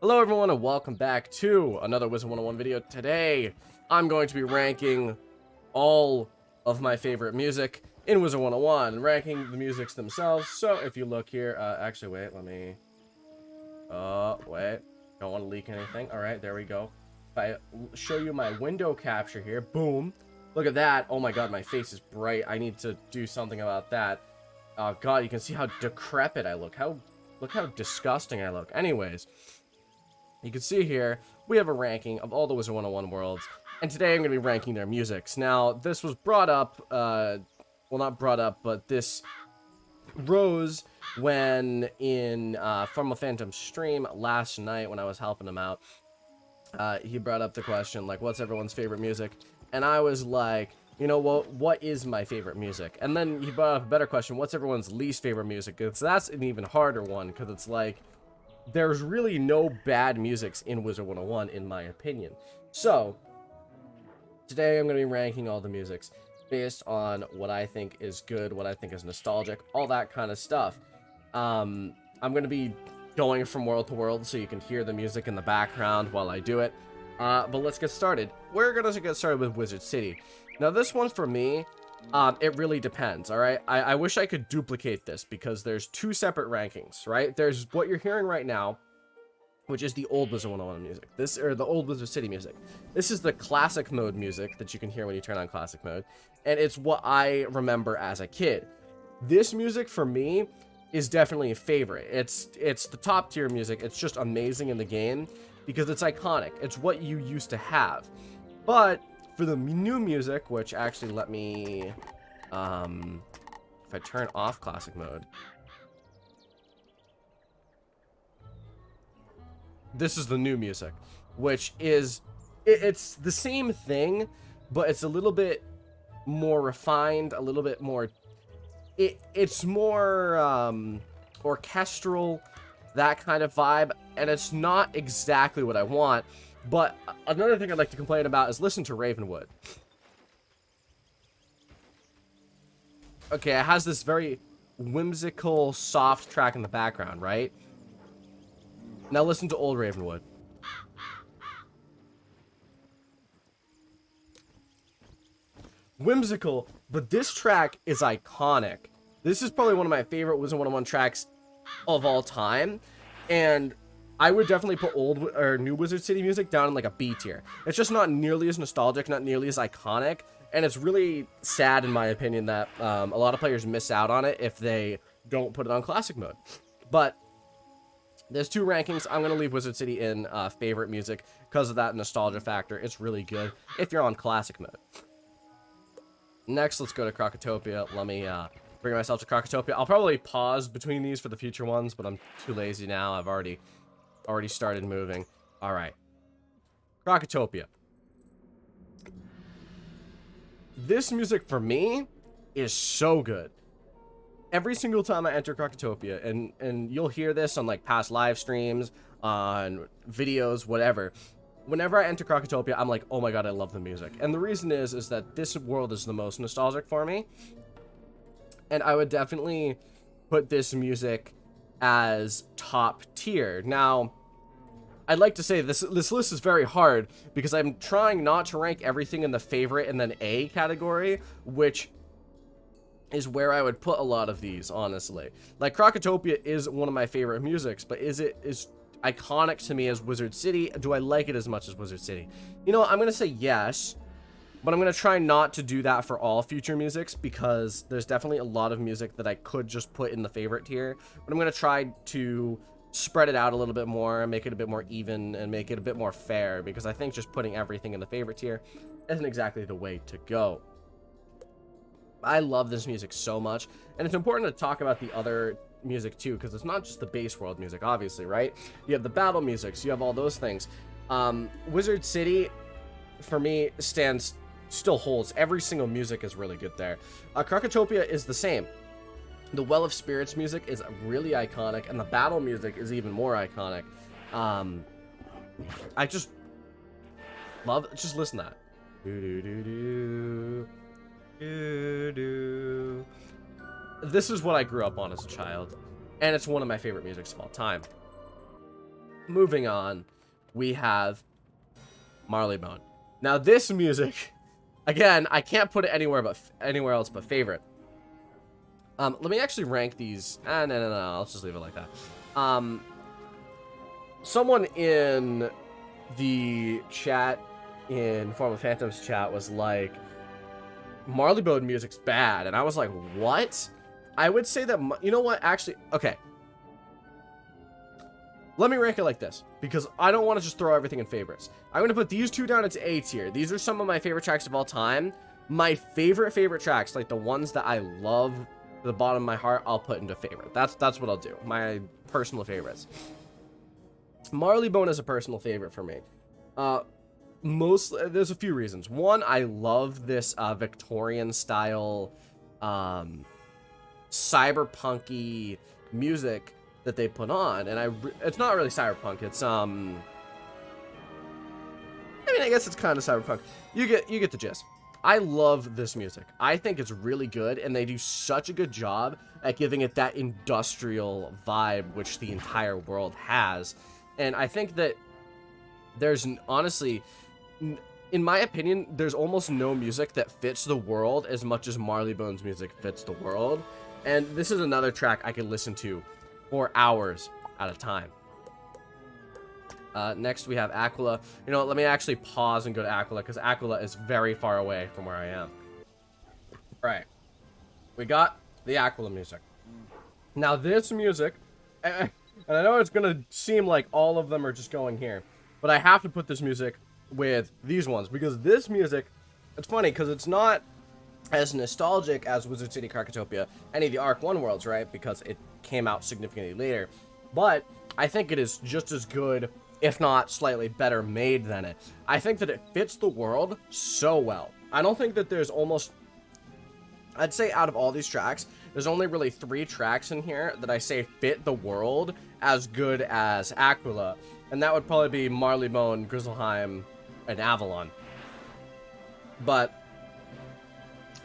Hello everyone and welcome back to another Wizard101 video. Today, I'm going to be ranking all of my favorite music in Wizard101, ranking the musics themselves. So if you look here, actually wait, let me, wait, don't want to leak anything. All right, there we go. If I show you my window capture here, boom, look at that. Oh my God, my face is bright. I need to do something about that. Oh God, you can see how decrepit I look. Look how disgusting I look. Anyways, you can see here, we have a ranking of all the Wizard101 worlds, and today I'm going to be ranking their musics. Now, this was brought up, well, not brought up, but this rose when in From a Phantom stream last night when I was helping him out. He brought up the question, like, what's everyone's favorite music? And I was like, you know what is my favorite music? And then he brought up a better question, what's everyone's least favorite music? Because that's an even harder one, because it's like, there's really no bad musics in Wizard101, in my opinion. So, today I'm going to be ranking all the musics based on what I think is good, what I think is nostalgic, all that kind of stuff. I'm going to be going from world to world so you can hear the music in the background while I do it. But let's get started. We're going to get started with Wizard City. Now, this one for me, it really depends, all right? I wish I could duplicate this because there's two separate rankings, right? There's what you're hearing right now, which is the old Wizard101 music. Or the old Wizard City music. This is the classic mode music that you can hear when you turn on classic mode, and it's what I remember as a kid. This music, for me, is definitely a favorite. It's the top tier music. It's just amazing in the game because it's iconic. It's what you used to have. But for the new music, which actually let me, if I turn off classic mode, this is the new music, which is, it's the same thing, but it's a little bit more refined, a little bit more, it's more orchestral, that kind of vibe, and it's not exactly what I want. But another thing I'd like to complain about is listen to Ravenwood. Okay, it has this very whimsical, soft track in the background, right? Now listen to old Ravenwood. Whimsical, but this track is iconic. This is probably one of my favorite Wizard101 tracks of all time, and I would definitely put old or new Wizard City music down in like a B tier. It's just not nearly as nostalgic, not nearly as iconic, and it's really sad in my opinion that a lot of players miss out on it if they don't put it on classic mode. But there's two rankings. I'm going to leave Wizard City in favorite music because of that nostalgia factor. It's really good if you're on classic mode. Next, let's go to Crocotopia. Let me bring myself to Crocotopia. I'll probably pause between these for the future ones, but I'm too lazy now. I've already started moving. All right. Crocotopia. This music for me is so good. Every single time I enter Crocotopia, and you'll hear this on like past live streams, on videos, whatever. Whenever I enter Crocotopia, I'm like, oh my God, I love the music. And the reason is that this world is the most nostalgic for me. And I would definitely put this music as top tier. Now, I'd like to say this list is very hard because I'm trying not to rank everything in the favorite and then A category, which is where I would put a lot of these, honestly. Like, Crocotopia is one of my favorite musics, but is iconic to me as Wizard City? Do I like it as much as Wizard City? You know, I'm going to say yes, but I'm going to try not to do that for all future musics because there's definitely a lot of music that I could just put in the favorite tier, but I'm going to try to spread it out a little bit more, make it a bit more even, and make it a bit more fair, because I think just putting everything in the favorite tier isn't exactly the way to go. I love this music so much, and it's important to talk about the other music too, because it's not just the base world music, obviously, right? You have the battle music, so you have all those things. Wizard City, for me, still holds. Every single music is really good there. Crocotopia is the same. The Well of Spirits music is really iconic, and the battle music is even more iconic. I just love, just listen to that. This is what I grew up on as a child, and it's one of my favorite musics of all time. Moving on, we have Marleybone. Now this music, again, I can't put it anywhere else but favorite. Let me actually rank these. No, let's just leave it like that. Someone in the chat, in Form of Phantoms chat, was like, Marleybone music's bad, and I was like, what? I would say that, you know what, actually, okay. Let me rank it like this, because I don't want to just throw everything in favorites. I'm going to put these two down into A tier. These are some of my favorite tracks of all time. My favorite tracks, like the ones that I love to the bottom of my heart, I'll put into favorite. That's what I'll do. My personal favorites. Marleybone is a personal favorite for me. There's a few reasons. One, I love this Victorian style, cyberpunky music that they put on, and it's not really cyberpunk. It's I mean, I guess it's kind of cyberpunk. You get the gist. I love this music. I think it's really good, and they do such a good job at giving it that industrial vibe, which the entire world has. And I think that there's honestly, in my opinion, there's almost no music that fits the world as much as Marleybone's music fits the world. And this is another track I could listen to for hours at a time. Next, we have Aquila. You know what, let me actually pause and go to Aquila, because Aquila is very far away from where I am. Right. We got the Aquila music. Now, this music, and I know it's going to seem like all of them are just going here, but I have to put this music with these ones, because this music, it's funny, because it's not as nostalgic as Wizard City, Crocotopia, any of the Arc 1 worlds, right? Because it came out significantly later. But I think it is just as good, if not slightly better made than it. I think that it fits the world so well. I don't think that there's almost... I'd say out of all these tracks, there's only really 3 tracks in here that I say fit the world as good as Aquila. And that would probably be Marleybone, Grizzleheim, and Avalon. But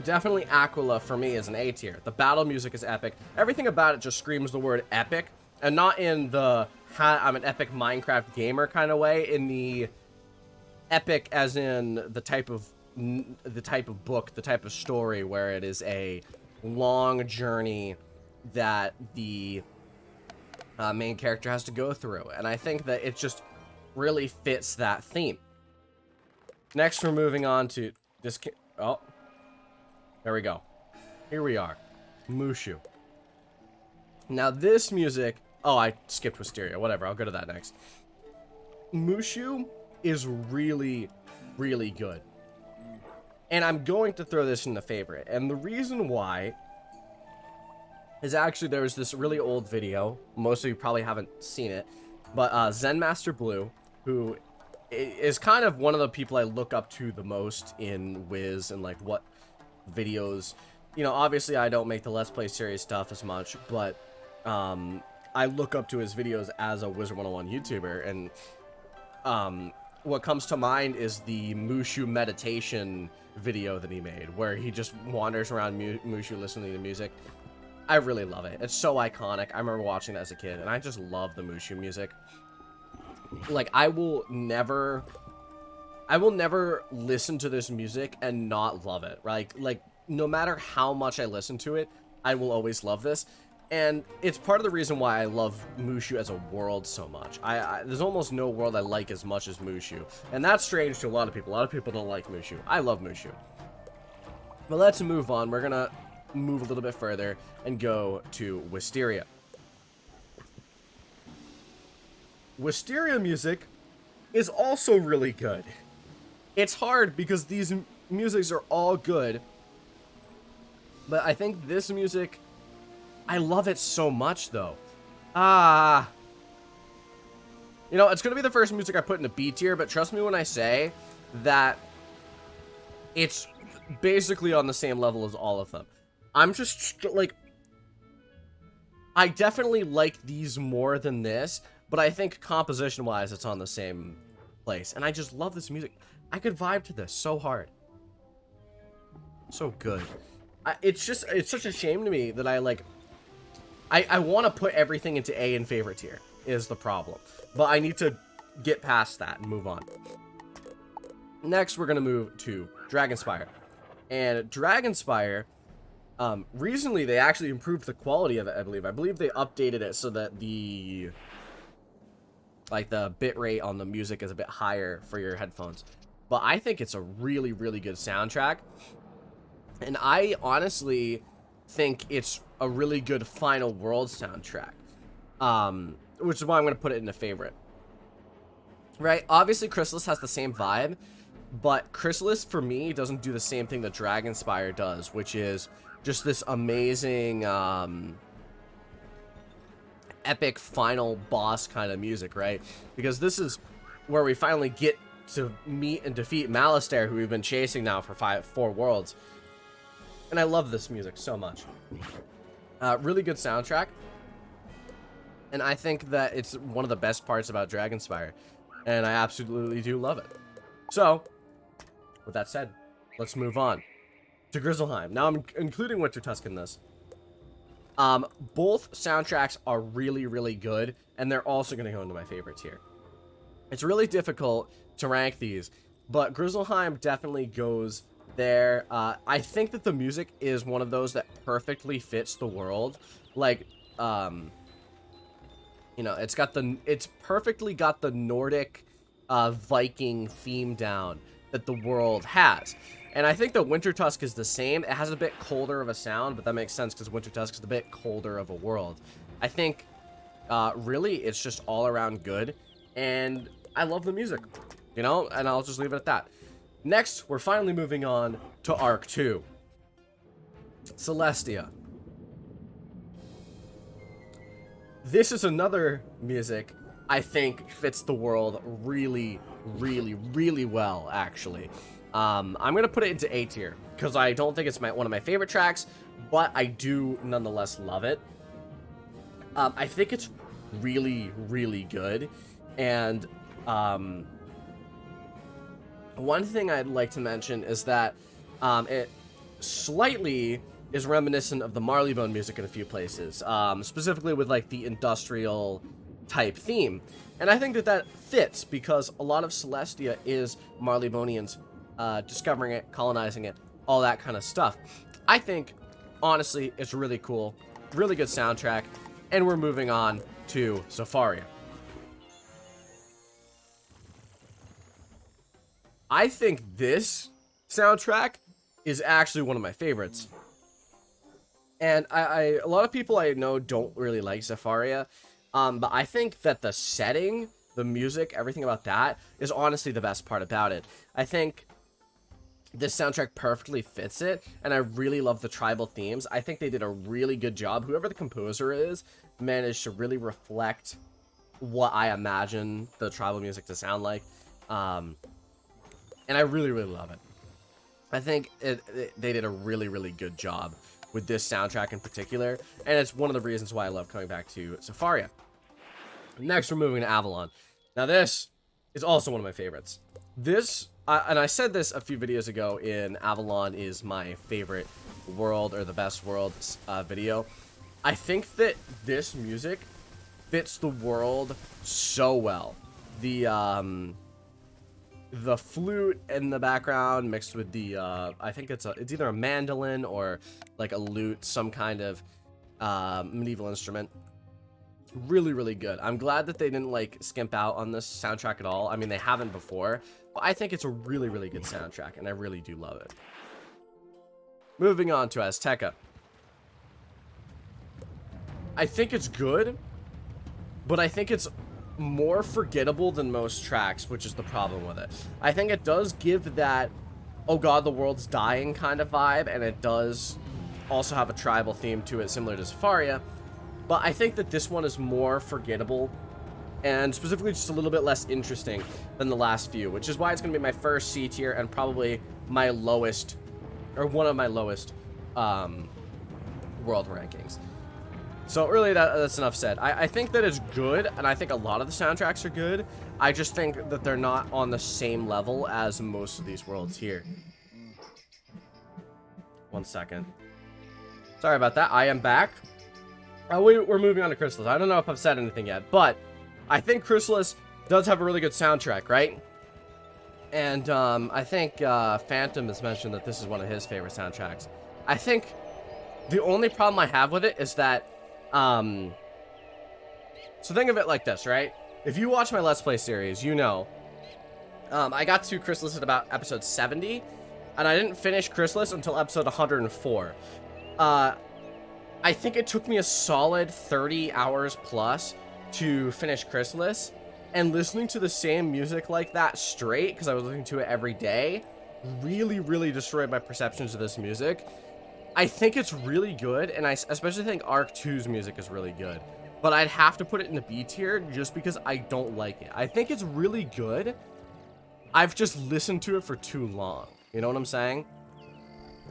definitely Aquila for me is an A tier. The battle music is epic. Everything about it just screams the word epic. And not in the, I'm an epic Minecraft gamer kind of way. In the epic as in the type of book, the type of story where it is a long journey that the main character has to go through. And I think that it just really fits that theme. Next, we're moving on to this. Oh, there we go. Here we are. Mushu. Now, this music... Oh, I skipped Wisteria. Whatever, I'll go to that next. Mushu is really, really good. And I'm going to throw this in the favorite. And the reason why is actually there was this really old video. Most of you probably haven't seen it. But Zen Master Blue, who is kind of one of the people I look up to the most in Wiz and like what videos. You know, obviously I don't make the Let's Play series stuff as much, but I look up to his videos as a Wizard101 YouTuber. And what comes to mind is the Mushu meditation video that he made, where he just wanders around Mushu listening to music. I really love it. It's so iconic. I remember watching it as a kid, and I just love the Mushu music. Like, I will never listen to this music and not love it. Like no matter how much I listen to it, I will always love this. And it's part of the reason why I love Mushu as a world so much. There's almost no world I like as much as Mushu. And that's strange to a lot of people. A lot of people don't like Mushu. I love Mushu. But let's move on. We're gonna move a little bit further and go to Wisteria. Wisteria music is also really good. It's hard because these musics are all good, but I think this music, I love it so much though. You know, it's gonna be the first music I put in a B tier, but trust me when I say that it's basically on the same level as all of them. I'm just like, I definitely like these more than this, but I think composition-wise, it's on the same place. And I just love this music. I could vibe to this so hard. So good. It's such a shame to me that I want to put everything into A in favorite tier. is the problem. But I need to get past that and move on. Next, we're going to move to Dragonspire. And Dragonspire, recently they actually improved the quality of it, I believe. I believe they updated it so that the bit rate on the music is a bit higher for your headphones. But I think it's a really, really good soundtrack. And I honestly think it's a really good Final World soundtrack. Which is why I'm going to put it in a favorite. Right? Obviously, Chrysalis has the same vibe. But Chrysalis, for me, doesn't do the same thing that Dragonspire does. Which is just this amazing, epic final boss kind of music, right? Because this is where we finally get to meet and defeat Malistaire, who we've been chasing now for 4 worlds. And I love this music so much. Really good soundtrack. And I think that it's one of the best parts about Dragonspire. And I absolutely do love it. So, with that said, let's move on to Grizzleheim. Now I'm including Winter Tusk in this. Both soundtracks are really, really good. And they're also going to go into my favorites here. It's really difficult to rank these. But Grizzleheim definitely goes there. I think that the music is one of those that perfectly fits the world. Like, you know, it's perfectly got the Nordic Viking theme down that the world has. And I think that Winter Tusk is the same. It has a bit colder of a sound, but that makes sense because Winter Tusk is a bit colder of a world. I think, really, it's just all around good. And I love the music, you know, and I'll just leave it at that. Next, we're finally moving on to Arc 2. Celestia. This is another music I think fits the world really, really, really well, actually. I'm going to put it into A tier, because I don't think it's one of my favorite tracks, but I do nonetheless love it. I think it's really, really good, and one thing I'd like to mention is that it slightly is reminiscent of the Marleybone music in a few places, specifically with like the industrial type theme. And I think that that fits because a lot of Celestia is Marleybonians discovering it, colonizing it, all that kind of stuff. I think, honestly, it's really cool, really good soundtrack, and we're moving on to Safaria. I think this soundtrack is actually one of my favorites. And a lot of people I know don't really like Safaria, but I think that the setting, the music, everything about that is honestly the best part about it. I think this soundtrack perfectly fits it, and I really love the tribal themes. I think they did a really good job. Whoever the composer is managed to really reflect what I imagine the tribal music to sound like. And I really, really love it. I think they did a really, really good job with this soundtrack in particular. And it's one of the reasons why I love coming back to Safaria. Next, we're moving to Avalon. Now, this is also one of my favorites. This, and I said this a few videos ago in Avalon is my favorite world or the best world video. I think that this music fits the world so well. The flute in the background mixed with the I think it's either a mandolin or like a lute, some kind of medieval instrument. Really, really good. I'm glad that they didn't like skimp out on this soundtrack at all. I mean, they haven't before, but I think it's a really, really good soundtrack, and I really do love it. Moving on to Azteca. I think it's good, but I think it's more forgettable than most tracks, which is the problem with it. I think it does give that, oh god, the world's dying kind of vibe, and it does also have a tribal theme to it, similar to Safaria, but I think that this one is more forgettable, and specifically just a little bit less interesting than the last few, which is why it's going to be my first C tier, and probably my lowest, or one of my lowest, world rankings. So really, that's enough said. I think that it's good, and I think a lot of the soundtracks are good. I just think that they're not on the same level as most of these worlds here. 1 second. Sorry about that. I am back. We're moving on to Chrysalis. I don't know if I've said anything yet, but I think Chrysalis does have a really good soundtrack, right? And I think Phantom has mentioned that this is one of his favorite soundtracks. I think the only problem I have with it is that, so think of it like this, right? If you watch my Let's Play series, you know, I got to Chrysalis at about episode 70, and I didn't finish Chrysalis until episode 104. I think it took me a solid 30 hours plus to finish Chrysalis, and listening to the same music like that straight, because I was listening to it every day, really destroyed my perceptions of this music. I think it's really good, and I especially think Arc 2's music is really good, but I'd have to put it in the B tier just because I don't like it. I think it's really good. I've just listened to it for too long. You know what I'm saying?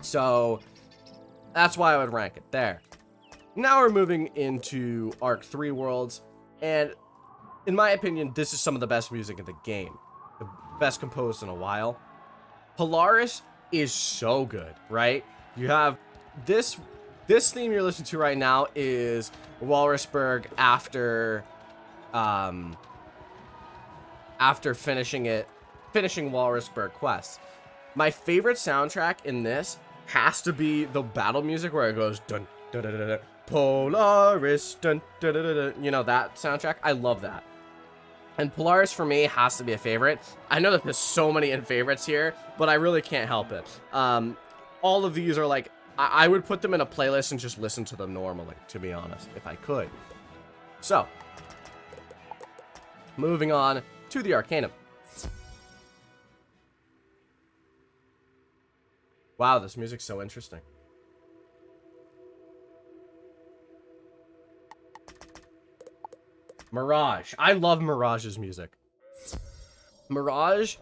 So that's why I would rank it there. Now we're moving into Arc 3 worlds, and in my opinion, this is some of the best music in the game. The best composed in a while. Polaris is so good, right? You have this theme you're listening to right now is Walrusburg after finishing Walrusburg Quest. My favorite soundtrack in this has to be the battle music where it goes dun dun dun dun, dun Polaris dun dun dun dun, dun. You know that soundtrack? I love that. And Polaris for me has to be a favorite. I know that there's so many favorites here, but I really can't help it. All of these are like, I would put them in a playlist and just listen to them normally, to be honest, if I could. So, moving on to the Arcanum. Wow, this music's so interesting. Mirage. I love Mirage's music. Mirage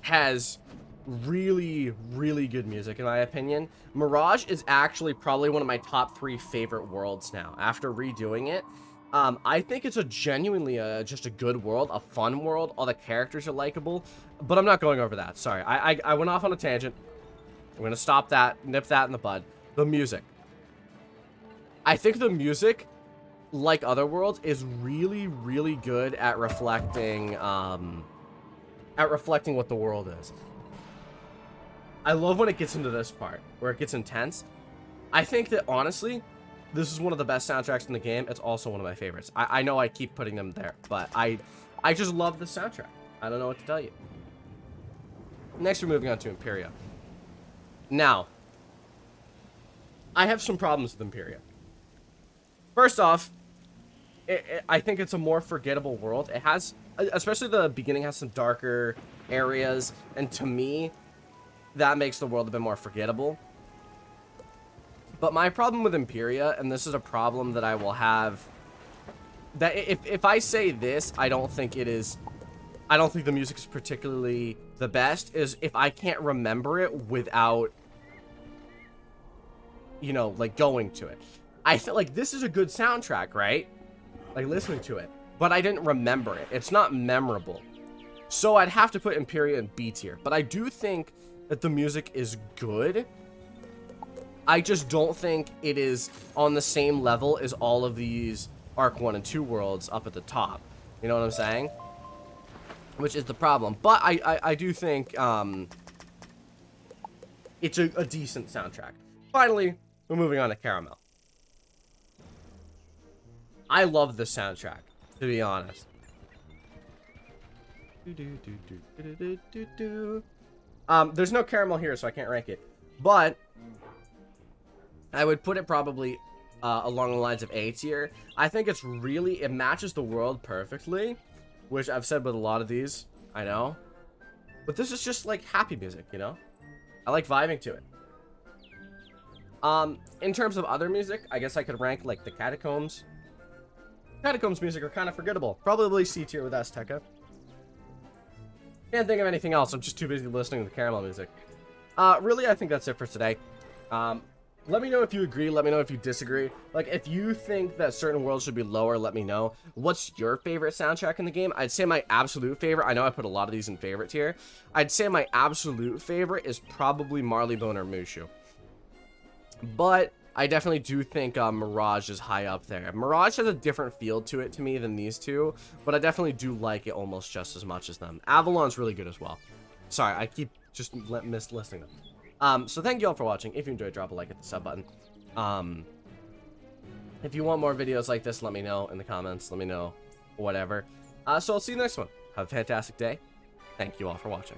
has really good music, in my opinion. Mirage is actually probably one of my top 3 favorite worlds now. After redoing it, I think it's a genuinely just a good world, a fun world. All the characters are likable, but I'm not going over that. Sorry, I went off on a tangent. I'm going to stop that, nip that in the bud. The music. I think the music, like other worlds, is really good at reflecting what the world is. I love when it gets into this part, where it gets intense. I think that, honestly, this is one of the best soundtracks in the game. It's also one of my favorites. I know I keep putting them there, but I just love the soundtrack. I don't know what to tell you. Next, we're moving on to Imperia. Now, I have some problems with Imperia. First off, I think it's a more forgettable world. It has, especially the beginning, has some darker areas, and to me, that makes the world a bit more forgettable. But my problem with Imperia, and this is a problem that I will have, that if I say this, I don't think the music is particularly the best, is if I can't remember it without, you know, like, going to it. I feel like this is a good soundtrack, right? Like, listening to it. But I didn't remember it. It's not memorable. So I'd have to put Imperia in B tier. But I do think that the music is good. I just don't think it is on the same level as all of these Arc 1 and 2 worlds up at the top. You know what I'm saying? Which is the problem. But I do think it's a decent soundtrack. Finally, we're moving on to Caramel. I love the soundtrack, to be honest. There's no Caramel here, so I can't rank it. But I would put it probably along the lines of A tier. I think it's really, it matches the world perfectly, which I've said with a lot of these, I know. But this is just like happy music, you know? I like vibing to it. In terms of other music, I guess I could rank like the Catacombs. Catacombs music are kind of forgettable. Probably C tier with Azteca. Can't think of anything else. I'm just too busy listening to the Caramel music. Really, I think that's it for today. Let me know if you agree. Let me know if you disagree. Like, if you think that certain worlds should be lower, let me know. What's your favorite soundtrack in the game? I'd say my absolute favorite. I know I put a lot of these in favorite tier. I'd say my absolute favorite is probably Marleybone or Mushu. But I definitely do think Mirage is high up there. Mirage has a different feel to it to me than these two, but I definitely do like it almost just as much as them. Avalon's really good as well. Sorry, I keep just mislisting them. So thank you all for watching. If you enjoyed, drop a like, hit the sub button. If you want more videos like this, let me know in the comments. Let me know whatever. So I'll see you next one. Have a fantastic day. Thank you all for watching.